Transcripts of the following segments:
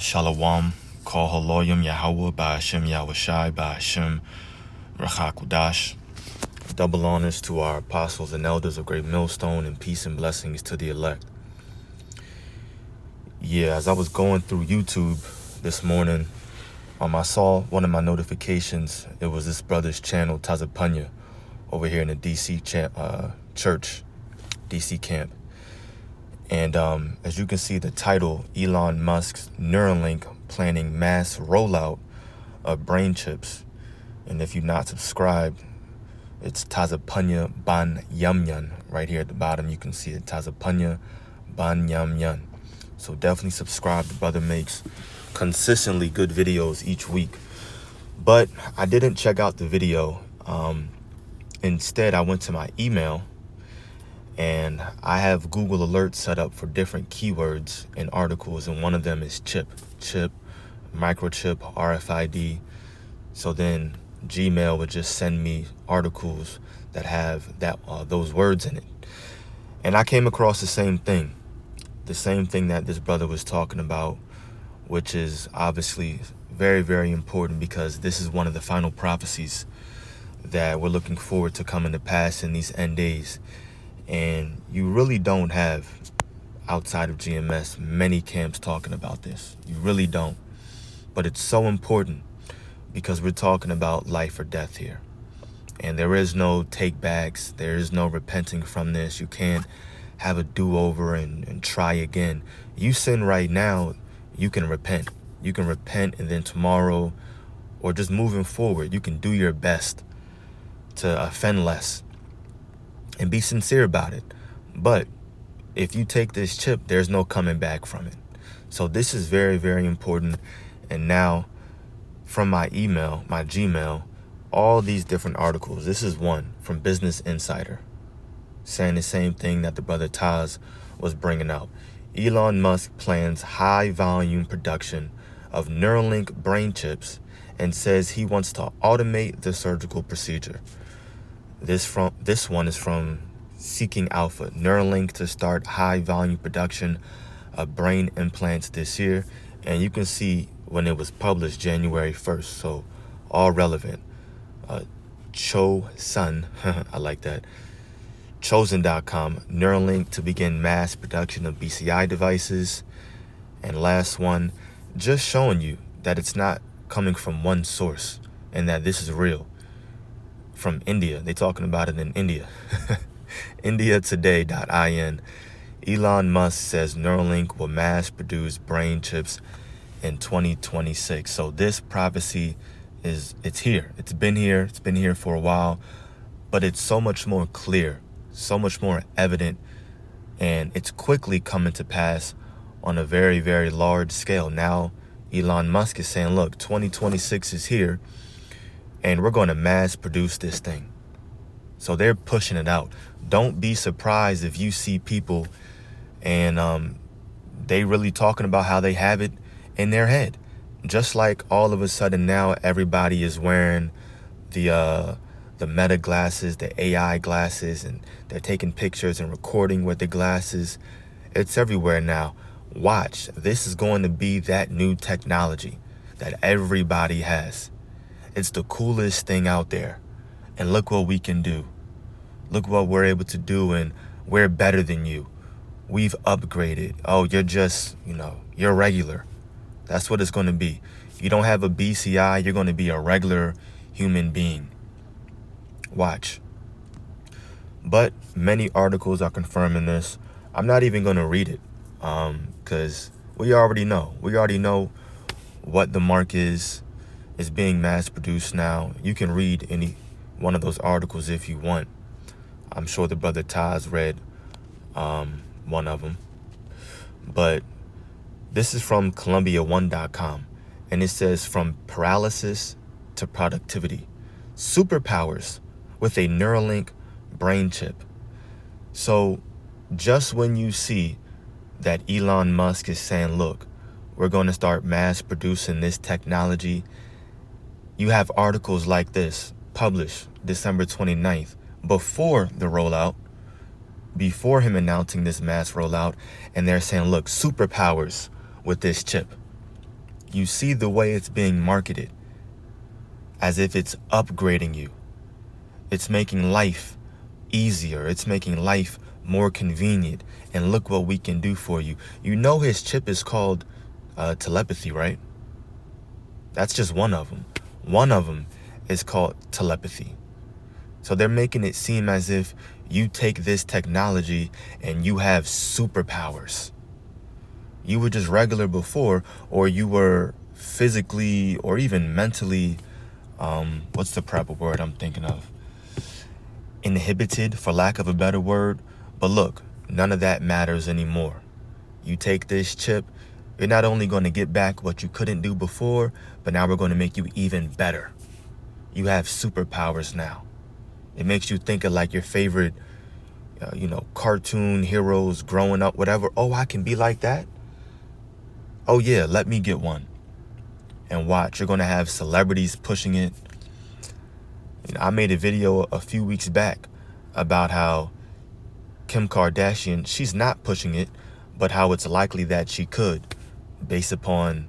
Shalom, Kol Haloyim Yahweh Ba'ashem Yahushai Ba'ashem Rachakudash. Double honors to our apostles and elders of Great Millstone, and peace and blessings to the elect. Yeah, as I was going through YouTube this morning, I saw one of my notifications. It was this brother's channel, Tazapanya, over here in the DC church, DC camp. And as you can see, the title, Elon Musk's Neuralink planning mass rollout of brain chips. And if you're not subscribed, it's Tazapanya Ban Yamyan. Right here at the bottom, you can see it, Tazapanya Ban Yamyan. So definitely subscribe. The brother makes consistently good videos each week. But I didn't check out the video. Instead, I went to my email, and I have Google Alerts set up for different keywords and articles, and one of them is chip, microchip, RFID. So then Gmail would just send me articles that have those words in it. And I came across the same thing that this brother was talking about, which is obviously very, very important, because this is one of the final prophecies that we're looking forward to coming to pass in these end days. And you really don't have, outside of GMS, many camps talking about this. You really don't. But it's so important, because we're talking about life or death here. And there is no take backs. There is no repenting from this. You can't have a do-over and try again. You sin right now, you can repent. You can repent, and then tomorrow, or just moving forward, you can do your best to offend less and be sincere about it. But if you take this chip, there's no coming back from it. So this is very, very important. And now, from my email, my Gmail, all these different articles. This is one from Business Insider, saying the same thing that the brother Taz was bringing out. Elon Musk plans high volume production of Neuralink brain chips and says he wants to automate the surgical procedure. This one is from Seeking Alpha. Neuralink to start high volume production of brain implants this year. And you can see when it was published, January 1st. So all relevant. Cho Sun, I like that. Chosen.com, Neuralink to begin mass production of BCI devices. And last one, just showing you that it's not coming from one source and that this is real. From India, they're talking about it in India. IndiaToday.in, Elon Musk says Neuralink will mass produce brain chips in 2026. So this prophecy it's here. It's been here for a while, but it's so much more clear, so much more evident, and it's quickly coming to pass on a very, very large scale. Now, Elon Musk is saying, look, 2026 is here, and we're going to mass produce this thing. So they're pushing it out. Don't be surprised if you see people and they really talking about how they have it in their head. Just like all of a sudden now everybody is wearing the Meta glasses, the AI glasses, and they're taking pictures and recording with the glasses. It's everywhere now. Watch. This is going to be that new technology that everybody has. It's the coolest thing out there. And look what we can do. Look what we're able to do, and we're better than you. We've upgraded. Oh, you're just, you're regular. That's what it's going to be. You don't have a BCI, you're going to be a regular human being. Watch. But many articles are confirming this. I'm not even going to read it because we already know. We already know what the mark is. It's being mass produced now. You can read any one of those articles if you want. I'm sure the brother Taz read one of them. But this is from Columbia1.com, and it says, from paralysis to productivity, superpowers with a Neuralink brain chip. So just when you see that Elon Musk is saying, look, we're going to start mass producing this technology, you have articles like this published December 29th, before the rollout, before him announcing this mass rollout, and they're saying, look, superpowers with this chip. You see the way it's being marketed, as if it's upgrading you. It's making life easier. It's making life more convenient. And look what we can do for you. You know his chip is called telepathy, right? That's just one of them. One of them is called telepathy. So they're making it seem as if you take this technology and you have superpowers. You were just regular before, or you were physically or even mentally, what's the proper word I'm thinking of? Inhibited, for lack of a better word. But look, none of that matters anymore. You take this chip, you're not only going to get back what you couldn't do before, but now we're going to make you even better. You have superpowers now. It makes you think of like your favorite, cartoon heroes growing up, whatever. Oh, I can be like that? Oh yeah, let me get one. And watch, you're going to have celebrities pushing it. I made a video a few weeks back about how Kim Kardashian, she's not pushing it, but how it's likely that she could, based upon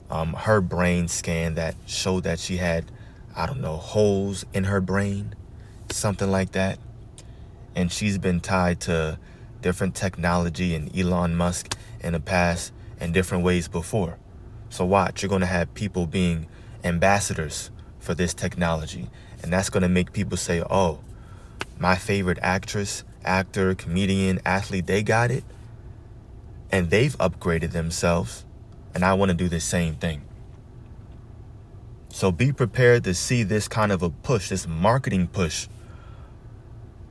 her brain scan that showed that she had, holes in her brain, something like that. And she's been tied to different technology and Elon Musk in the past in different ways before. So watch, you're going to have people being ambassadors for this technology. And that's going to make people say, oh, my favorite actress, actor, comedian, athlete, they got it. And they've upgraded themselves. And I want to do the same thing. So be prepared to see this kind of a push, this marketing push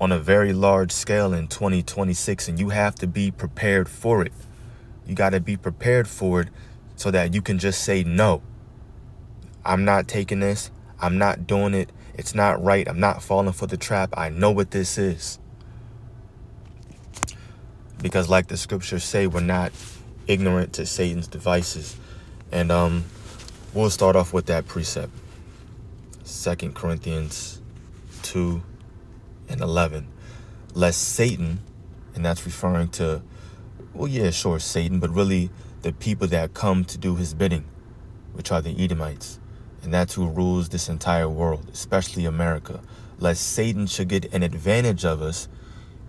on a very large scale in 2026. And you have to be prepared for it. You got to be prepared for it so that you can just say, no, I'm not taking this. I'm not doing it. It's not right. I'm not falling for the trap. I know what this is. Because like the scriptures say, we're not ignorant to Satan's devices. And we'll start off with that precept. 2 Corinthians 2:11. Lest Satan, and that's referring to, Satan, but really the people that come to do his bidding, which are the Edomites. And that's who rules this entire world, especially America. Lest Satan should get an advantage of us,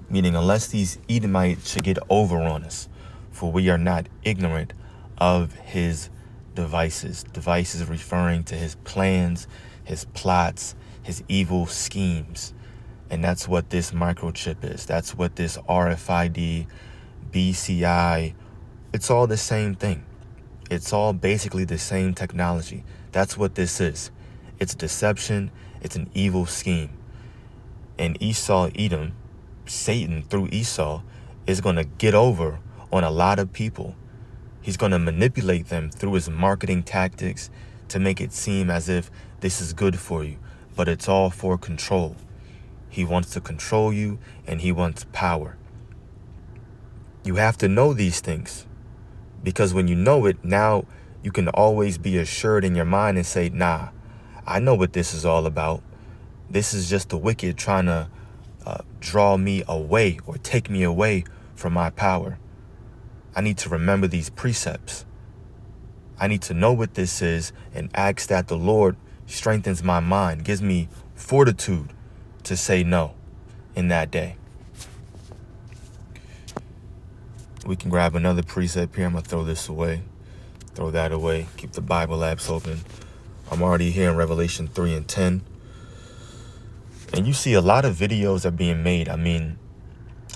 meaning unless these Edomites should get over on us, for we are not ignorant of his devices. Devices referring to his plans, his plots, his evil schemes. And that's what this microchip is. That's what this RFID, BCI, it's all the same thing. It's all basically the same technology. That's what this is. It's deception. It's an evil scheme. And Esau, Edom, Satan through Esau is going to get over on a lot of people. He's going to manipulate them through his marketing tactics to make it seem as if this is good for you. But it's all for control. He wants to control you and he wants power. You have to know these things. Because when you know it, now you can always be assured in your mind and say, nah, I know what this is all about. This is just the wicked trying to draw me away or take me away from my power. I need to remember these precepts. I need to know what this is and ask that the Lord strengthens my mind, gives me fortitude to say no in that day. We can grab another precept here. I'm going to throw this away. Throw that away. Keep the Bible apps open. I'm already here in Revelation 3:10. And you see a lot of videos are being made. I mean,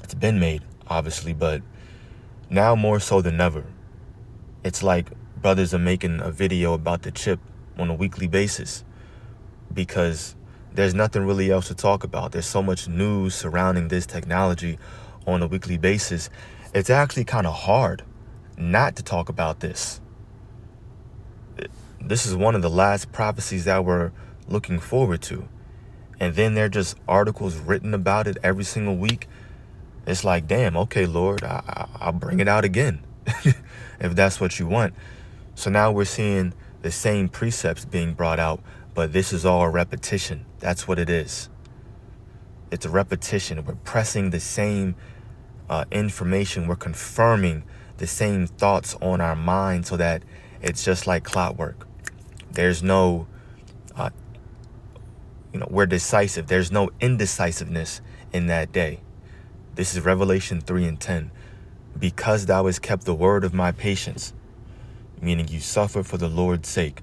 it's been made, obviously, but now more so than ever. It's like brothers are making a video about the chip on a weekly basis because there's nothing really else to talk about. There's so much news surrounding this technology on a weekly basis. It's actually kind of hard not to talk about this. This is one of the last prophecies that we're looking forward to. And then there are just articles written about it every single week. It's like, damn, okay, Lord, I'll bring it out again if that's what you want. So now we're seeing the same precepts being brought out, but this is all a repetition. That's what it is. It's a repetition. We're pressing the same information. We're confirming the same thoughts on our mind so that It's just like clockwork. There's no, we're decisive. There's no indecisiveness in that day. This is Revelation 3:10. Because thou hast kept the word of my patience, meaning you suffer for the Lord's sake,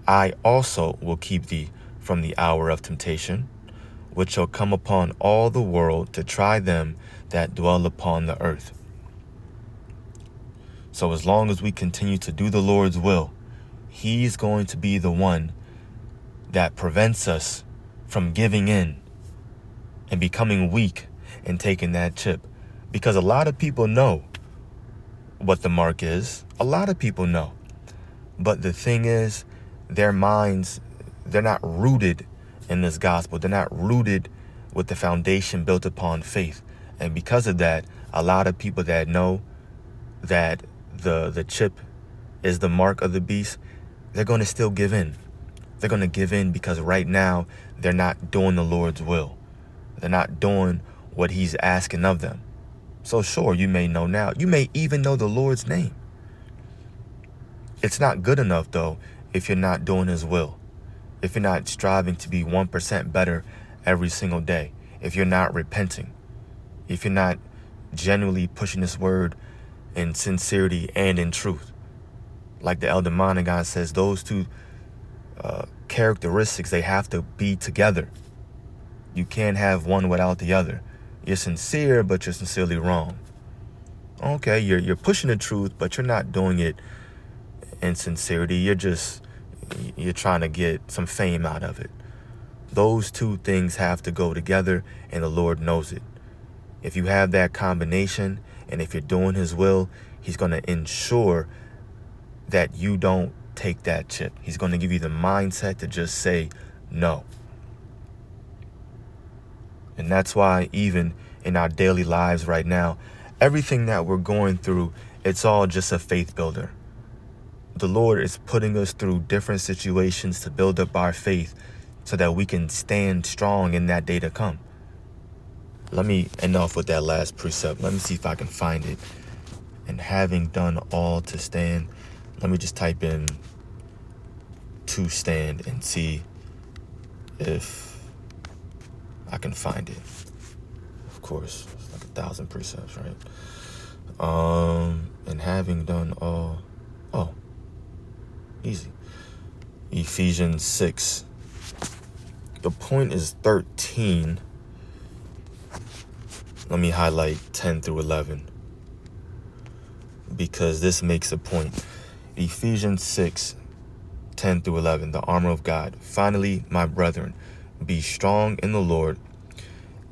I also will keep thee from the hour of temptation, which shall come upon all the world to try them that dwell upon the earth. So as long as we continue to do the Lord's will, he's going to be the one that prevents us from giving in and becoming weak and taking that chip. Because a lot of people know what the mark is. A lot of people know. But the thing is, their minds, they're not rooted in this gospel. They're not rooted with the foundation built upon faith. And because of that, a lot of people that know that the chip is the mark of the beast, they're going to still give in. They're going to give in because right now they're not doing the Lord's will. They're not doing what he's asking of them. So sure, you may know now. You may even know the Lord's name. It's not good enough, though, if you're not doing his will. If you're not striving to be 1% better every single day. If you're not repenting. If you're not genuinely pushing this word in sincerity and in truth. Like the Elder Monagon says, those two characteristics, they have to be together. You can't have one without the other. You're sincere, but you're sincerely wrong. Okay, you're pushing the truth, but you're not doing it in sincerity. You're trying to get some fame out of it. Those two things have to go together, and the Lord knows it. If you have that combination, and if you're doing his will, he's going to ensure that you don't take that chip. He's going to give you the mindset to just say no. And that's why even in our daily lives right now, everything that we're going through, it's all just a faith builder. The Lord is putting us through different situations to build up our faith so that we can stand strong in that day to come. Let me end off with that last precept. Let me see if I can find it. And having done all to stand, let me just type in to stand and see if I can find it. Of course, it's like 1,000 precepts, right? And having done all, easy. Ephesians 6. The point is 13. Let me highlight 10 through 11 because this makes a point. Ephesians 6, 10 through 11, the armor of God. Finally, my brethren, be strong in the Lord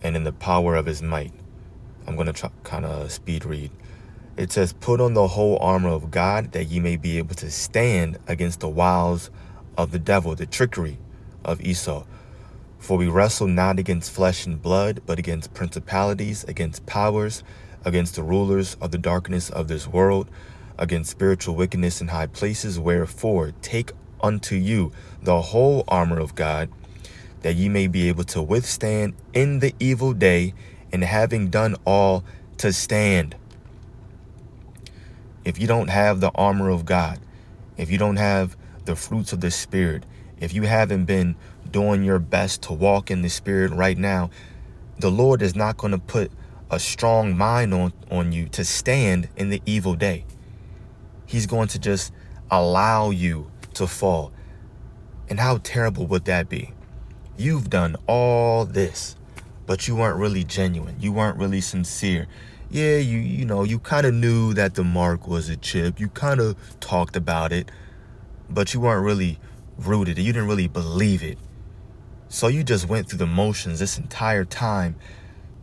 and in the power of his might. I'm going to try kind of speed read. It says, put on the whole armor of God that ye may be able to stand against the wiles of the devil, the trickery of Esau. For we wrestle not against flesh and blood, but against principalities, against powers, against the rulers of the darkness of this world, against spiritual wickedness in high places. Wherefore, take unto you the whole armor of God, that ye may be able to withstand in the evil day, and having done all, to stand. If you don't have the armor of God, if you don't have the fruits of the Spirit, if you haven't been doing your best to walk in the Spirit right now, the Lord is not going to put a strong mind on you to stand in the evil day. He's going to just allow you to fall. And how terrible would that be? You've done all this, but you weren't really genuine. You weren't really sincere. Yeah, you kind of knew that the mark was a chip. You kind of talked about it, but you weren't really rooted. You didn't really believe it. So you just went through the motions this entire time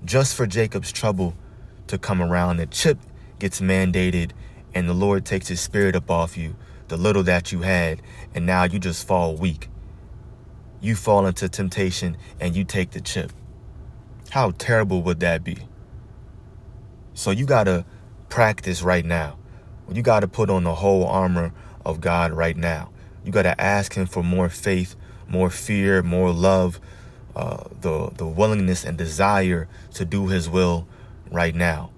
just for Jacob's trouble to come around. The chip gets mandated and the Lord takes his spirit up off you, the little that you had, and now you just fall weak. You fall into temptation and you take the chip. How terrible would that be? So you got to practice right now. You got to put on the whole armor of God right now. You got to ask him for more faith, more fear, more love, the willingness and desire to do his will right now.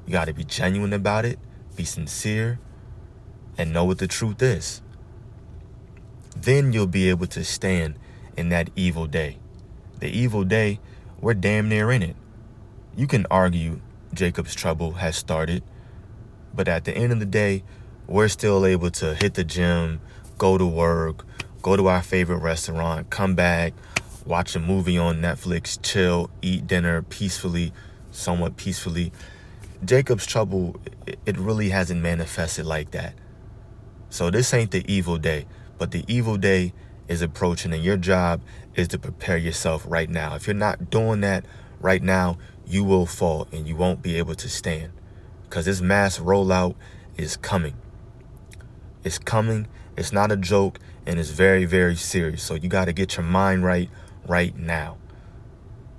You got to be genuine about it, be sincere, and know what the truth is. Then you'll be able to stand in that evil day. The evil day, we're damn near in it. You can argue Jacob's trouble has started, but at the end of the day, we're still able to hit the gym, go to work, go to our favorite restaurant, come back, watch a movie on Netflix, chill, eat dinner peacefully, somewhat peacefully. Jacob's trouble, it really hasn't manifested like that. So this ain't the evil day, but the evil day is approaching, and your job is to prepare yourself right now. If you're not doing that right now, you will fall and you won't be able to stand, because this mass rollout is coming. It's coming. It's not a joke, and it's very, very serious. So you got to get your mind right now.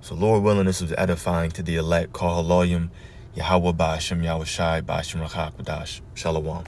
So Lord willing, this was edifying to the elect. Call Haloyim, Yahweh Ba'ashem Yahushai Ba'ashem Rachak B'dash. Shalom.